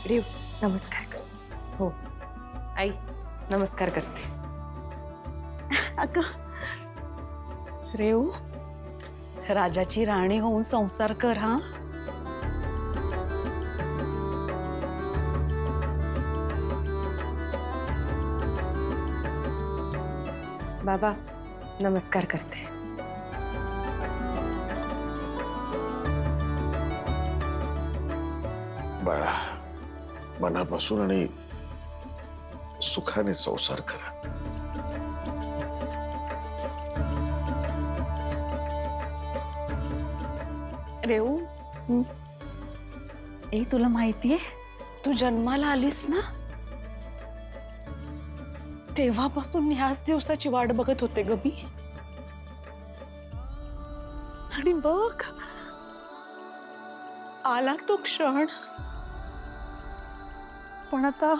रेव नमस्कार कर. हो आई नमस्कार करते. अगं रेव, राजाची राणी होऊन संसार कर हा. बाबा नमस्कार करते. बाळा, मनापासून आणि सुखाने संसार करा. रेव, ए तुला माहितीये तू जन्माला आलीस ना, तेव्हापासून ह्याच दिवसाची वाट बघत होते ग मी. आणि बघ आला तो क्षण. पण आता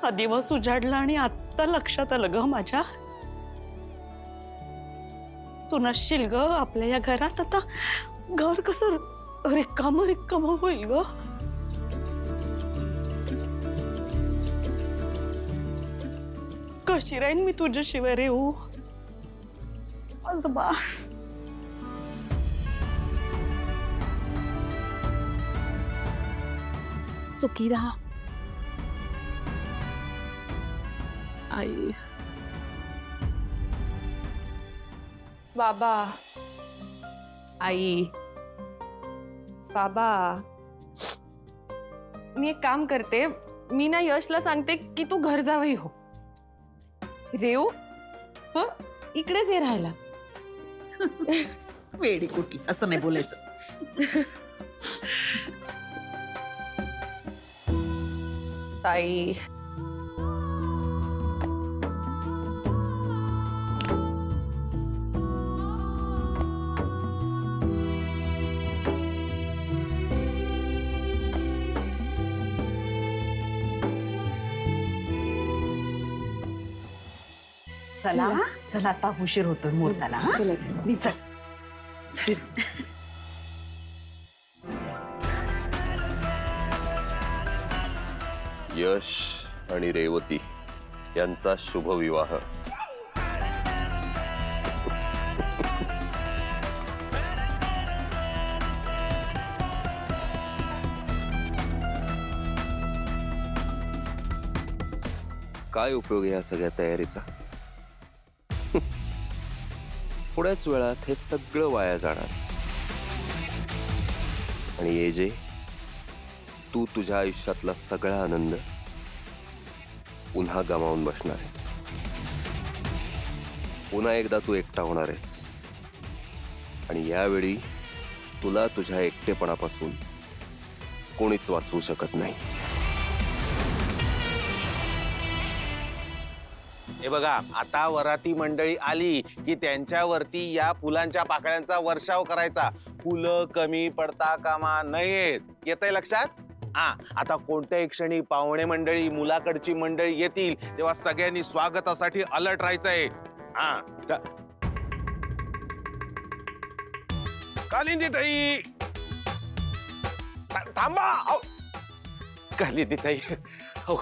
हा दिवस उजाडला आणि आत्ता लक्षात आलं ग माझ्या, तू नसशील ग आपल्या या घरात, आता घर कसं रिकाम रिकाम होईल ग. कशी राहीन मी तुझ्याशिवाय रेऊ माझं बाळ. सुखी राहा आई. बाबा आई बाबा मी एक काम करते, मी ना यशला सांगते की तू घर जावई हो. रेऊ ह इकडेच ये राहायला. वेडी कुठली असं नाही बोलायचं. ताई चला चला आता उशीर होतोय मुहूर्ताला. हा? चला चला. चल. यश आणि रेवती यांचा शुभ विवाह. काय उपयोग या सगळ्या तयारीचा? थोड्याच वेळात हे सगळं वाया जाणार. आणि ये जे तू तुझ्या आयुष्यातला सगळा आनंद पुन्हा गमावून बसणार आहेस. पुन्हा एकदा तू एकटा होणार आहेस. आणि यावेळी तुला तुझ्या एकटेपणापासून कोणीच वाचवू शकत नाही. हे बघा, आता वराती मंडळी आली की त्यांच्यावरती या फुलांच्या पाकळ्यांचा वर्षाव करायचा. फुलं कमी पडता कामा नयेत. येतंय लक्षात? हा, आता कोणत्याही क्षणी पाहुणे मंडळी, मुलाकडची मंडळी येतील तेव्हा सगळ्यांनी स्वागतासाठी अलर्ट राहायचंय. हा, कालिंदी ताई थांबा. कालिंदी ताई, हो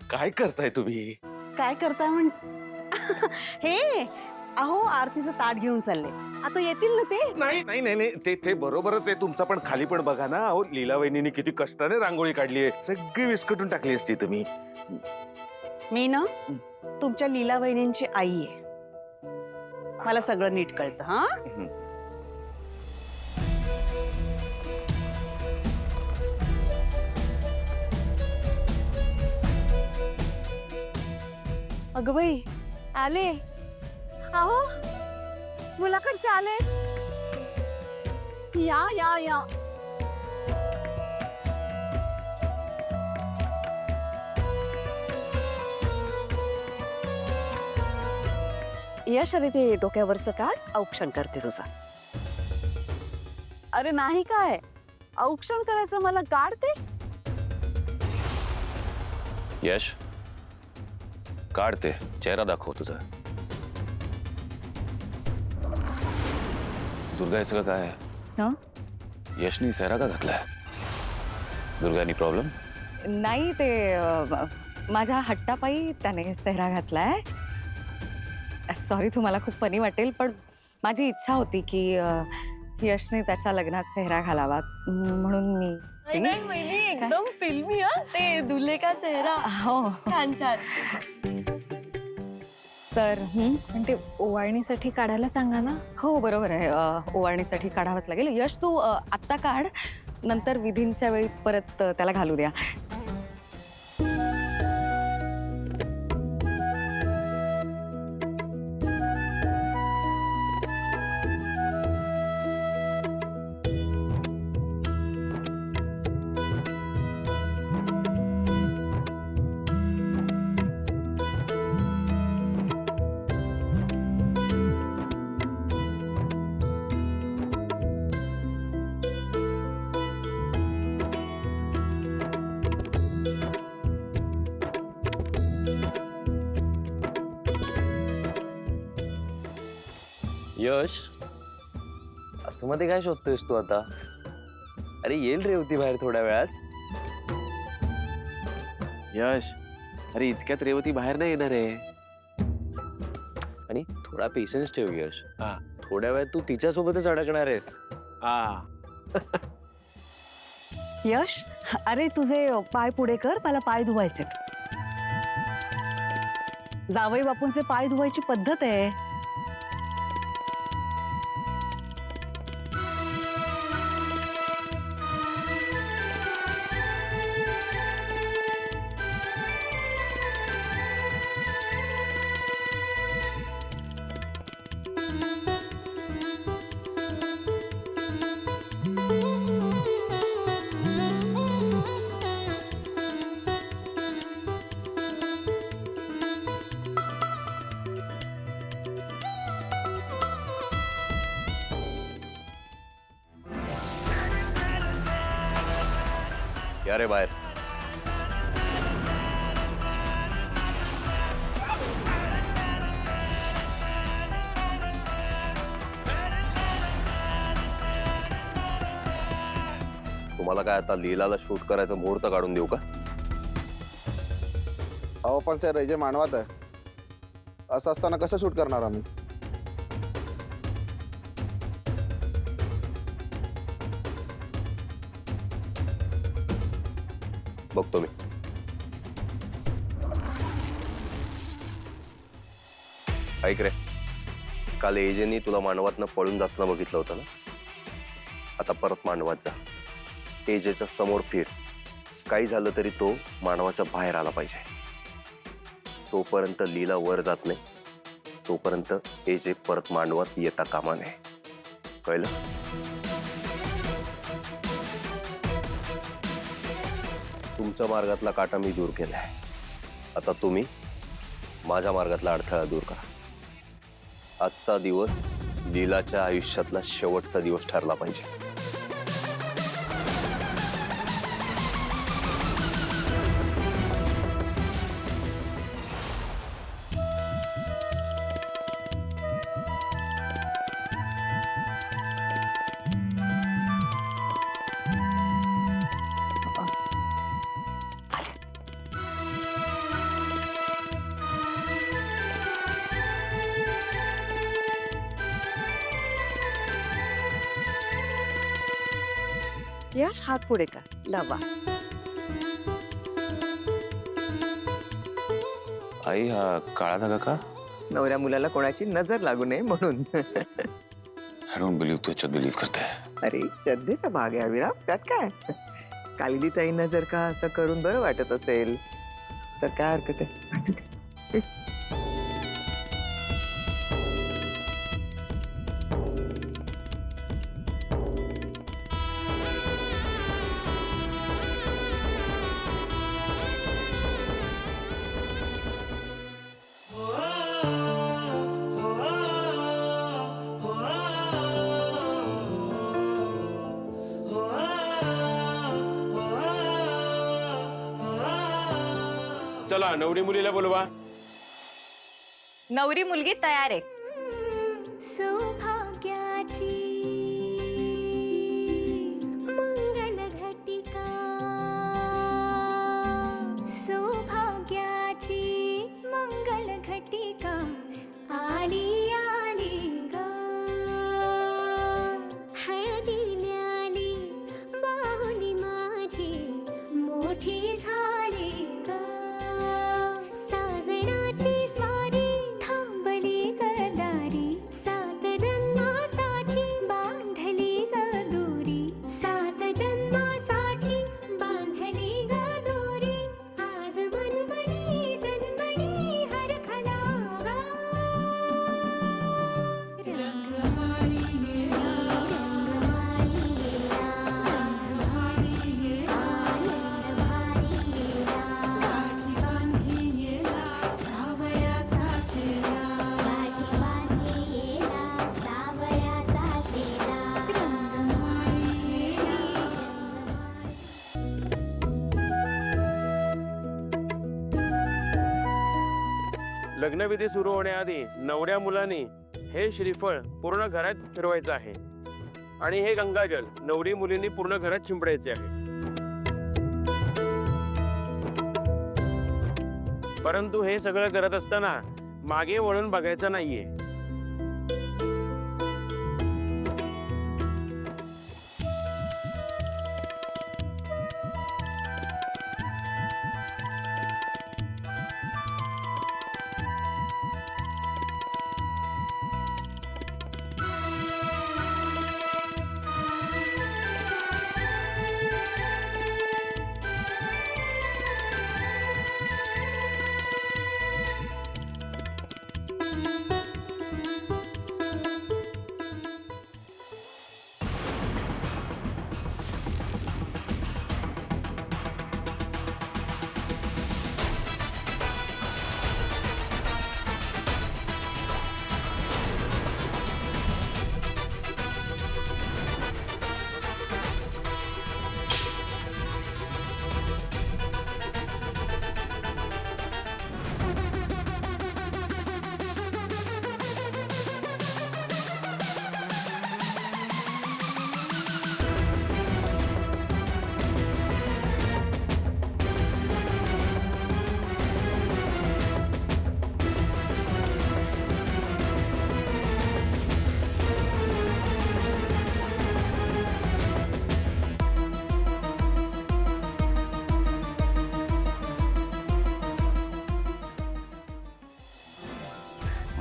काय करताय तुम्ही? काय करताय म्हण? हे अहो आरतीचं ताट घेऊन चालले, आता येतील ना ते. नाही नाही नाही नाही, ते बरोबरच आहे तुमचं, पण खाली पण बघा ना. अहो लीला वहिनीने किती कष्टाने रांगोळी काढली आहे. सगळी विस्कटून टाकली असती तुम्ही. मी ना तुमच्या लीला वहिनींची आई आहे, मला सगळं नीट कळतं. हा, अगं बाई आले. अहो मुलाकडचे आले. या या या. यश अरे ते डोक्यावरचं काढ, औक्षण करते तुझा. अरे नाही काय औक्षण करायचं, मला काढते. यश काढते, चेहरा दाखव तुझा. दुर्गा हे सगळं काय आहे? यशनी सेहरा का घातलाय? दुर्गा नी प्रॉब्लेम? नाही ते माझ्या हट्टापायी त्याने सेहरा घातलाय. सॉरी, तुम्हाला खूप फनी वाटेल, पण माझी इच्छा होती की यशने त्याच्या लग्नात सेहरा घालावा, म्हणून मी एकदम फिल्मी हा ते दुल्हे का सेहरा. हो. छान छान. तर पण ते ओवाळणीसाठी काढायला सांगा ना. हो बरोबर आहे, ओवाळणीसाठी काढावंच लागेल. यश तू आत्ता काढ, नंतर विधींच्या वेळी परत त्याला घालू द्या. यश, आतमध्ये काय शोधतोयस तू आता? अरे येईल रेवती बाहेर थोड्या वेळात. यश, अरे इतक्यात रेवती बाहेर नाही येणार आहे. आणि थोडा पेशन्स ठेव यश. हा. थोड्या वेळात तू तिच्यासोबतच अडकणार आहेस. हा. यश, अरे तुझे पाय पुढे कर, मला पाय धुवायचे. जावई बापूंचे पाय धुवायची पद्धत आहे. या रे बाहेर. तुम्हाला काय आता लीलाला शूट करायचं मुहूर्त काढून देऊ का? अहो पण सर जे मानवात आहे असं असताना कसं शूट करणार आम्ही? बघतो मी. ऐक रे, काल एजेनी तुला मानवातनं पळून जाताना बघितलं होतं ना. आता परत मानवात जा, एजेच्या समोर फिर. काही झालं तरी तो मानवाच्या बाहेर आला पाहिजे. जोपर्यंत लीला वर जात नाही तोपर्यंत एजे परत मानवात येता कामा नये. कळलं? तुमच्या मार्गातला काटा मी दूर केलाय. आता तुम्ही माझ्या मार्गातला अडथळा दूर करा. आजचा दिवस लीलाच्या आयुष्यातला शेवटचा दिवस ठरला पाहिजे. यश, हात पुढे कर, डबा. आई, हा काळा धागा का? नवऱ्या मुलाला कोणाची नजर लागू नये म्हणून. आय डोंट बिलीव्ह तू याच्यात बिलीव्ह करते. अरे श्रद्धेचा भाग आहे अविराम, त्यात काय. कालिदीताईंना जर का असं करून बरं वाटत असेल तर काय हरकत आहे. वाटू दे. चला नवरी मुलीला बोलवा. नवरी मुलगी तयार आहे. सौभाग्याची मंगल घटिका लग्नविधी सुरू होण्याआधी नवऱ्या मुलांनी हे श्रीफळ पूर्ण घरात फिरवायचं आहे आणि हे गंगाजल नवरी मुलींनी पूर्ण घरात शिंपडायचे आहे. परंतु हे सगळं करत असताना मागे वळून बघायचं नाहीये.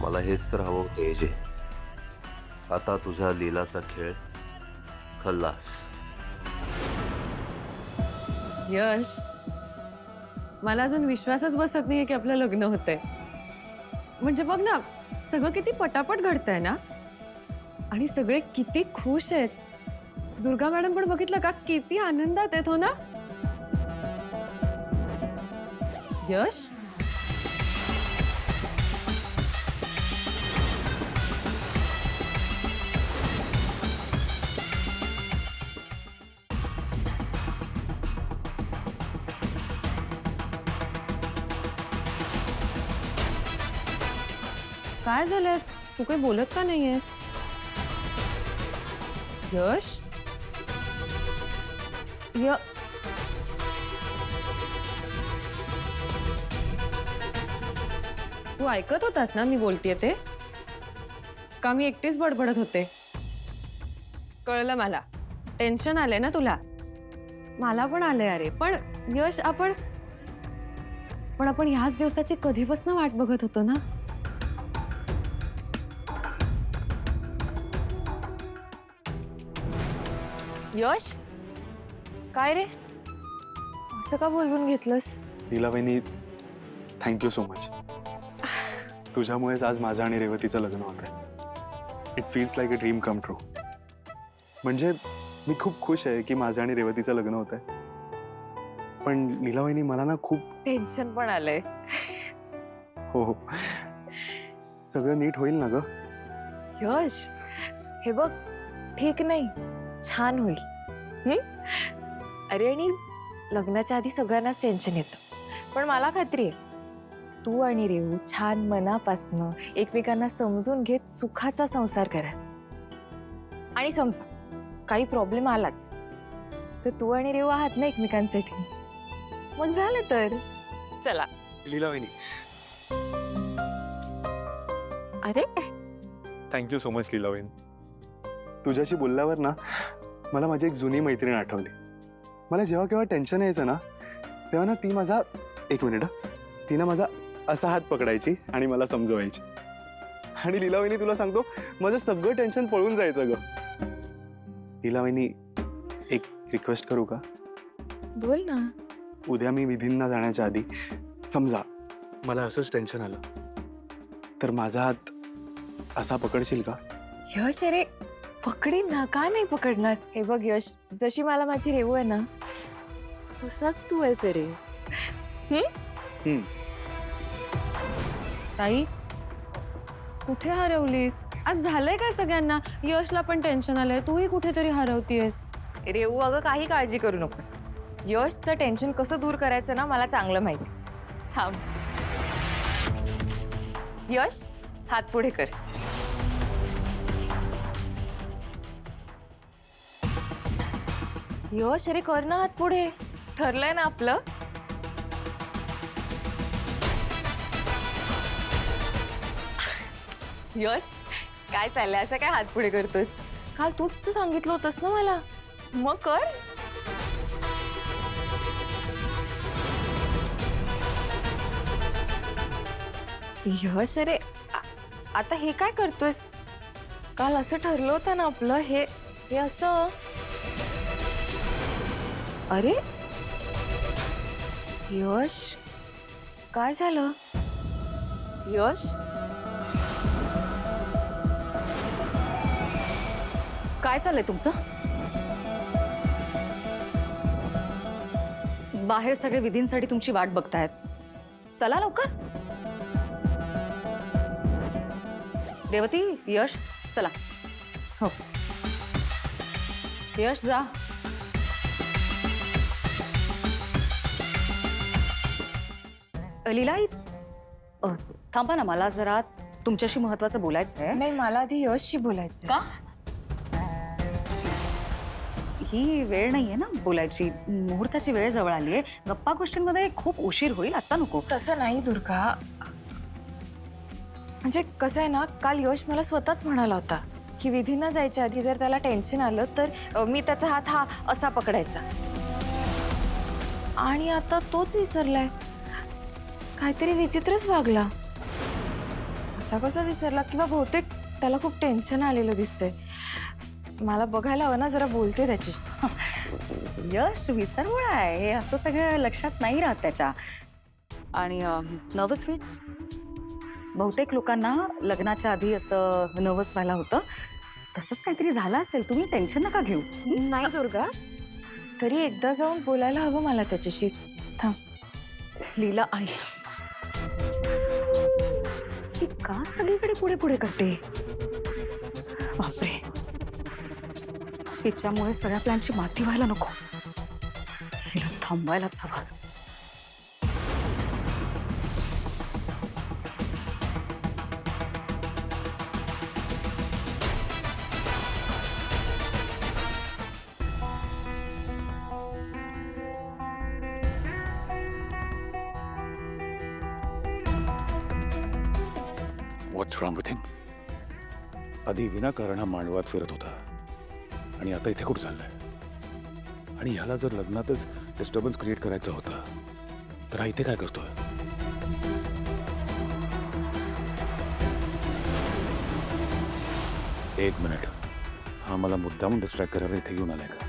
मला हेच तर हवं होतं एजे. आता तुझ्या लीलाचा खेळ खल्लास. यश, मला अजून विश्वासच बसत नाहीये की आपलं लग्न होतंय. म्हणजे बघ ना, सगळं किती पटापट घडतंय ना, आणि सगळे किती खुश आहेत. दुर्गा मॅडम पण बघितलं का, किती आनंदात आहेत. हो ना यश? काय झालंय? तू काही बोलत का नाहीयेस? यश? तू ऐकत होतास ना मी बोलतेय ते? का मी एकटीच बडबडत होते? कळलं मला. टेन्शन आलंय ना तुला? मला पण आलंय अरे. पण यश, आपण ह्याच दिवसाची कधीपासून वाट बघत होतो ना. यश, काय रे, असं का बोलवून घेतलंस? लीलाबाईंनी, थँक्यू सो मच. तुझ्यामुळेच आज माझं आणि रेवतीचं लग्न होत आहे. It feels like a dream come true. म्हणजे मी खूप खुश आहे की माझं आणि रेवतीचं लग्न होत आहे. पण लीलाबाईंनी, मला ना खूप टेन्शन पण आलंय. हो हो, सगळं नीट होईल ना ग? यश, हे बघ, ठीक नाही, छान होईल. अरे, आणि लग्नाच्या आधी सगळ्यांनाच टेन्शन येतं, पण मला खात्री आहे तू आणि रेवू छान मनापासनं एकमेकांना समजून घेत सुखाचा संसार करा. आणि समजा काही प्रॉब्लेम आलाच तर तू आणि रेवू आहात ना एकमेकांसाठी, मग झालं तर. चला लीलाबाईंनी, अरे थँक्यू सो मच लीलाबाईंनी. तुझ्याशी बोलल्यावर ना मला माझी एक जुनी मैत्रीण आठवली. मला जेव्हा केव्हा टेन्शन यायचं ना, तेव्हा ना ती माझा, एक मिनिट, तिनं माझा असा हात पकडायची आणि मला समजवायची. आणि लीलाबाईंनी, तुला सांगतो, माझं सगळं टेन्शन पळून जायचं ग. लीलाबाईंनी, एक रिक्वेस्ट करू का? बोल ना. उद्या मी विधींना जाण्याच्या आधी समजा मला असंच टेन्शन आलं तर माझा हात असा पकडशील का? यश, अरे पकडीन ना, का नाही पकडणार? हे बघ यश, जशी मला माझी रेवू आहे ना, तसाच तू आहेस रे. ताई, कुठे हरवलीस? आज झालंय काय सगळ्यांना? यशला पण टेन्शन आलंय, तूही कुठेतरी हरवतीयस. रेवू, अगं काही काळजी करू नकोस. यशचं टेन्शन कसं दूर करायचं ना, मला चांगलं माहिती. थांब. यश हात पुढे कर. यश अरे कर ना हात पुढे. ठरलंय ना आपलं. यश काय चाललंय असं काय हात पुढे करतोस. काल तूच तर सांगितलं होतंस ना मला. मग कर. यश अरे आता हे काय करतोयस. काल असं ठरलं होतं ना आपलं. हे असं. अरे यश काय झालं. यश काय चाललंय तुमचं. बाहेर सगळे विधींसाठी तुमची वाट बघतायत. चला लवकर. रेवती, यश, चला. हो. यश जा. लीला, थांबा ना, मला जरा तुमच्याशी महत्वाचं बोलायचं आहे. नाही मला आधी यशशी बोलायचं. का? ही वेळ नाहीये ना बोलायची. मुहूर्ताची वेळ जवळ आली आहे. गप्पा गोष्टींमध्ये खूप उशीर होईल. आता नको. तसं नाही दुर्गा. म्हणजे कसं आहे ना, काल यश मला स्वतःच म्हणाला होता की विधींना जायच्या आधी जर त्याला टेन्शन आलं तर मी त्याचा हात हा असा पकडायचा. आणि आता तोच विसरलाय. काहीतरी विचित्रच वागला. असा कसा विसरला. किंवा बहुतेक त्याला खूप टेन्शन आलेलं दिसतंय. मला बघायला हवं ना, जरा बोलते त्याची. यश विसरवळ आहे. हे असं सगळं लक्षात नाही राहत त्याच्या. आणि नर्वस फील. बहुतेक लोकांना लग्नाच्या आधी असं नर्वस व्हायला होतं. तसंच काहीतरी झालं असेल. तुम्ही टेन्शन नका घेऊ. नाही दुर्गा, तरी एकदा जाऊन बोलायला हवं मला त्याच्याशी. थांब. लीला आई, ही का सगळीकडे पुढे पुढे करते. बापरे, तिच्यामुळे सगळ्या प्लॅनची माती व्हायला नको. हिला थांबवायलाच हवं. What's wrong with him? आधी विनाकारण हा मांडवात फिरत होता आणि आता इथे कुठं चाललाय. आणि ह्याला जर लग्नातच डिस्टर्बन्स क्रिएट करायचा होता तर हा इथे काय करतोय. एक मिनिट, हा मला मुद्दामून डिस्ट्रॅक्ट करायला इथे घेऊन आलाय का.